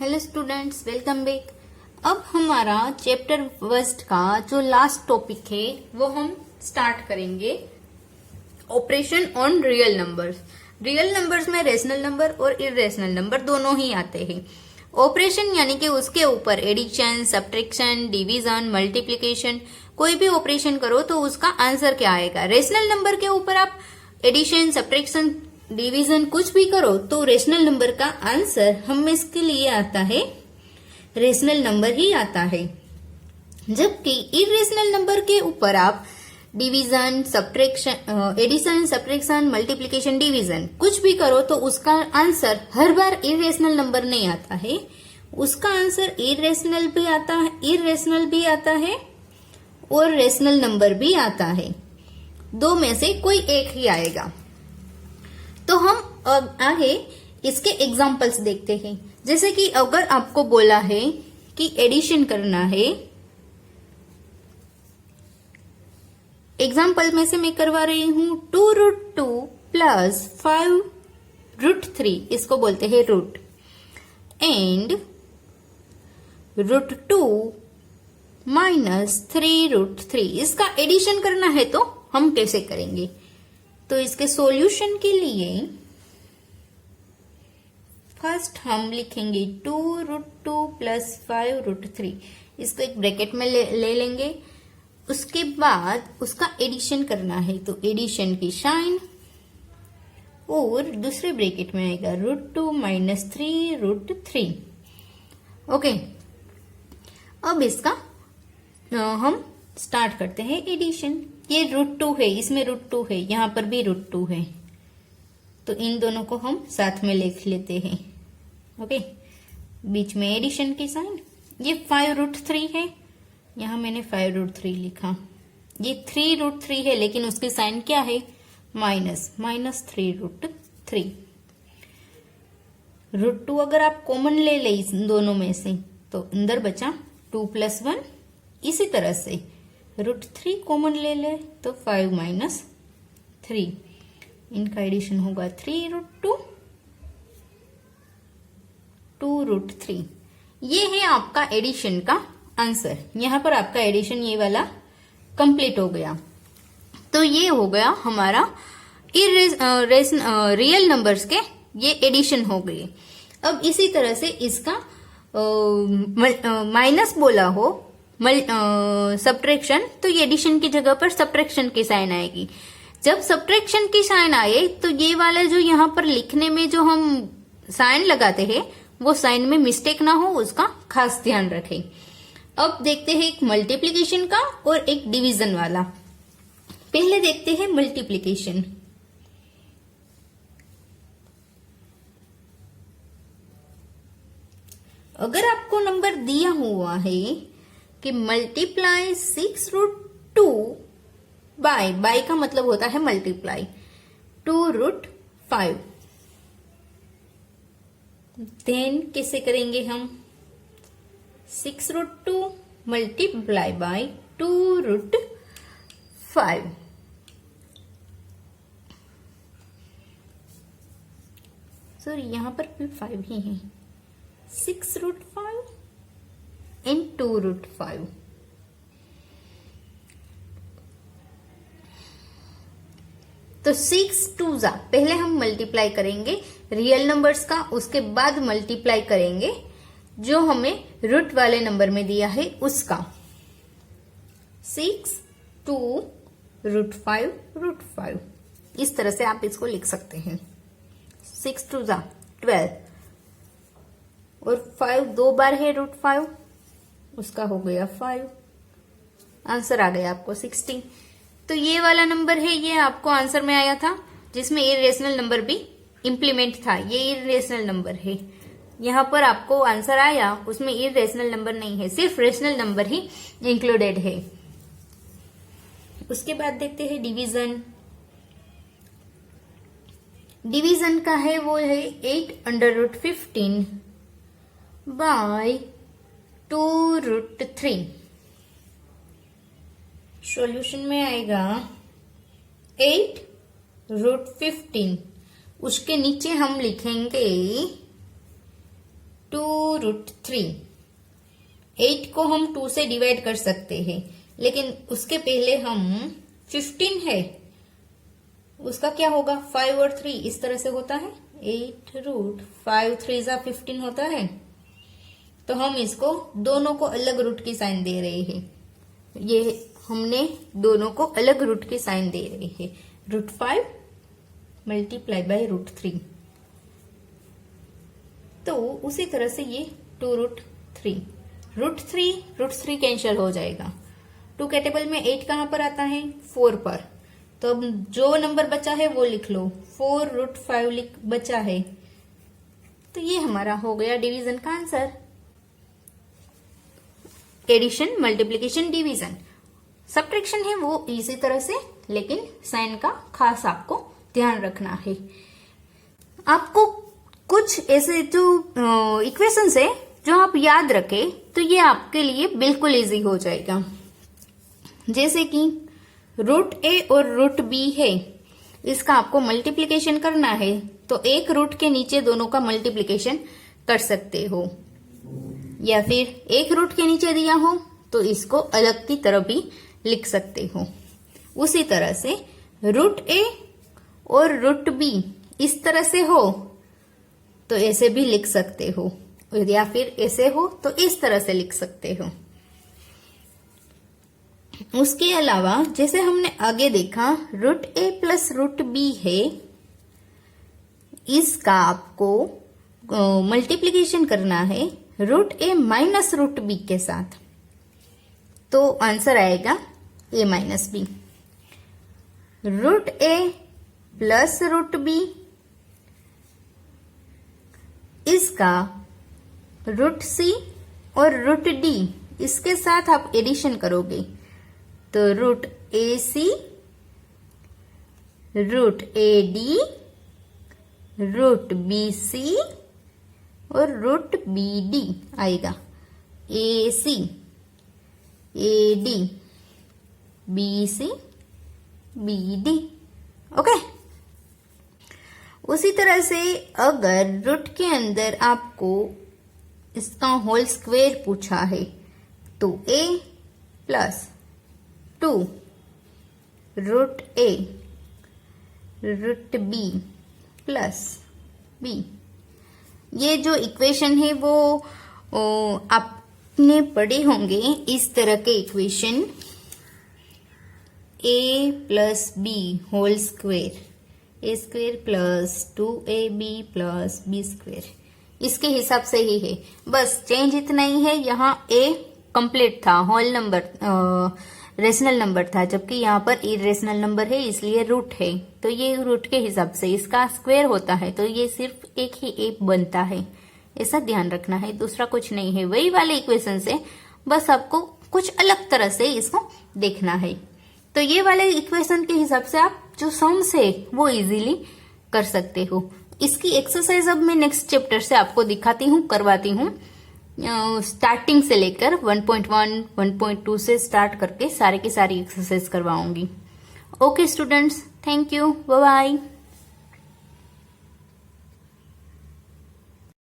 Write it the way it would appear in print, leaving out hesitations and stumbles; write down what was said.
Hello students, welcome back. अब हमारा chapter first का जो लास्ट टॉपिक है वो हम स्टार्ट करेंगे। Operation on real numbers. Real numbers में रेशनल नंबर और इरेशनल नंबर दोनों ही आते हैं। ऑपरेशन यानी कि उसके ऊपर एडिशन, सब्ट्रैक्शन, डिवीजन, मल्टीप्लिकेशन, कोई भी ऑपरेशन करो तो उसका आंसर क्या आएगा। रेशनल नंबर के ऊपर आप एडिशन, सब्ट्रैक्शन, डिवीजन कुछ भी करो तो रेशनल नंबर का आंसर हमेशा के लिए आता है, रेशनल नंबर ही आता है। जबकि इरेशनल नंबर के ऊपर आप division, subtraction, addition, subtraction, multiplication, division कुछ भी करो तो उसका आंसर हर बार इरेशनल नंबर नहीं आता है। उसका आंसर इरेशनल भी आता है और रेशनल नंबर भी आता है। दो में से कोई एक ही आएगा। तो हम आगे इसके एग्जाम्पल्स देखते हैं। जैसे कि अगर आपको बोला है कि एडिशन करना है, एग्जाम्पल में से मैं करवा रही हूं 2√2 प्लस 5√3, इसको बोलते हैं रूट, एंड √2 माइनस 3√3, इसका एडिशन करना है तो हम कैसे करेंगे। तो इसके सॉल्यूशन के लिए फर्स्ट हम लिखेंगे 2√2 प्लस 5√3, इसको एक ब्रैकेट में ले लेंगे। उसके बाद उसका एडिशन करना है तो एडिशन की साइन, और दूसरे ब्रैकेट में आएगा √2 माइनस 3√3। ओके, अब इसका हम स्टार्ट करते हैं एडिशन। ये √2 है, इसमें √2 है, यहां पर भी √2 है, तो इन दोनों को हम साथ में लिख लेते हैं। ओके, बीच में एडिशन की साइन। ये 5√3 है, यहां मैंने 5√3 लिखा। ये 3√3 है लेकिन उसकी साइन क्या है, माइनस 3√3। √2 अगर आप कॉमन ले ले इस दोनों में से तो अंदर बचा 2 + 1। इसी तरह से √3 कॉमन ले ले तो 5 माइनस 3, इनका एडिशन होगा 3√2, 2√3। ये है आपका एडिशन का आंसर। यहां पर आपका एडिशन ये वाला कंप्लीट हो गया। तो ये हो गया हमारा रियल नंबर्स के ये एडिशन हो गए। अब इसी तरह से इसका माइनस बोला हो सब्ट्रैक्शन, तो ये एडिशन की जगह पर सब्ट्रैक्शन की साइन आएगी। जब सब्ट्रैक्शन की साइन आए तो ये वाला जो यहाँ पर लिखने में जो हम साइन लगाते हैं वो साइन में मिस्टेक ना हो, उसका खास ध्यान रखें। अब देखते हैं एक मल्टीप्लिकेशन का और एक डिवीजन वाला। पहले देखते हैं मल्टीप्लिकेशन। अगर आपको नंबर दिया हुआ है कि मल्टीप्लाई 6√2 बाय का मतलब होता है मल्टीप्लाई 2√5, देन कैसे करेंगे हम, 6√2 मल्टीप्लाई बाय 2√5। सॉरी, यहां पर भी 5 ही है। 6√5 एंड 2√5। तो 6 2 जा, पहले हम मल्टीप्लाई करेंगे रियल नंबर्स का, उसके बाद मल्टीप्लाई करेंगे जो हमें रूट वाले नंबर में दिया है उसका। 6 2 √5 इस तरह से आप इसको लिख सकते हैं। 6 2 जा 12 और 5 दो बार है √5, उसका हो गया 5। आंसर आ गया आपको 16। तो ये वाला नंबर है, ये आपको आंसर में आया था जिसमें इरेशनल नंबर भी इंप्लीमेंट था। ये इरेशनल नंबर है, यहां पर आपको आंसर आया, उसमें इरेशनल नंबर नहीं है, सिर्फ रेशनल नंबर ही इंक्लूडेड है। उसके बाद देखते हैं डिवीजन। डिवीजन का है वो है 8√15 बाय 2√3। सॉल्यूशन में आएगा 8√15, उसके नीचे हम लिखेंगे 2√3। 8 को हम 2 से डिवाइड कर सकते हैं, लेकिन उसके पहले हम 15 है, उसका क्या होगा? 5 और 3 इस तरह से होता है। 8√5 3 जा 15 होता है। तो हम इसको दोनों को अलग रूट की साइन दे रहे हैं। ये हमने दोनों को अलग रूट की साइन दे रहे हैं। √5 मल्टीप्लाई बाय √3। तो उसी तरह से ये 2√3। √3 कैंसिल हो जाएगा। 2 के टेबल में 8 कहां पर आता है? 4 पर। तो अब जो नंबर बचा है वो लिख लो। 4√5 बचा है। तो ये हमारा हो गया डिवीजन का answer. Addition, multiplication, division. Subtraction है वो इसी तरह से, लेकिन साइन का खास आपको ध्यान रखना है। आपको कुछ ऐसे जो इक्वेशंस है जो आप याद रखें तो ये आपके लिए बिल्कुल इजी हो जाएगा। जैसे कि √a और √b है, इसका आपको मल्टीप्लीकेशन करना है तो एक रूट के नीचे दोनों का मल्टीप्लीकेशन कर सकते हो, या फिर एक रूट के नीचे दिया हो तो इसको अलग की तरह भी लिख सकते हो। उसी तरह से √a और √b इस तरह से हो तो ऐसे भी लिख सकते हो, या फिर ऐसे हो तो इस तरह से लिख सकते हो। उसके अलावा जैसे हमने आगे देखा √a प्लस √b है, इसका आपको मल्टीप्लीकेशन करना है √a माइनस √b के साथ, तो आंसर आएगा a minus b। √a plus √b, इसका √c और √d इसके साथ आप एडिशन करोगे तो √ac, √ad, √bc और √bd आएगा। ac, ad, bc, bd। Okay. उसी तरह से अगर रूट के अंदर आपको इसका होल स्क्वायर पूछा है तो a plus 2 √a √b plus b, ये जो इक्वेशन है वो आपने पढ़े होंगे। इस तरह के equation a plus b whole square, a square plus 2ab plus b square, इसके हिसाब से ही है। बस चेंज इतना ही है, यहाँ a कंप्लीट था, होल नंबर रेशनल नंबर था, जबकि यहाँ पर इरेशनल नंबर है इसलिए रूट है। तो ये रूट के हिसाब से इसका स्क्वायर होता है तो ये सिर्फ एक ही ए बनता है, ऐसा ध्यान रखना है, दूसरा कुछ नहीं है। वही वाले इक्वेशन से बस आपको कुछ अलग तरह से इसको देखना है। तो ये वाले इक्वेशन के हिसाब से आप जो सम्स है वो इजीली कर सकते हो। इसकी एक्सरसाइज अब मैं नेक्स्ट चैप्टर से आपको दिखाती हूँ, करवाती हूँ। स्टार्टिंग से लेकर 1.1, 1.2 से स्टार्ट करके सारे की सारी एक्सरसाइज करवाऊंगी। Okay students, thank you, bye bye.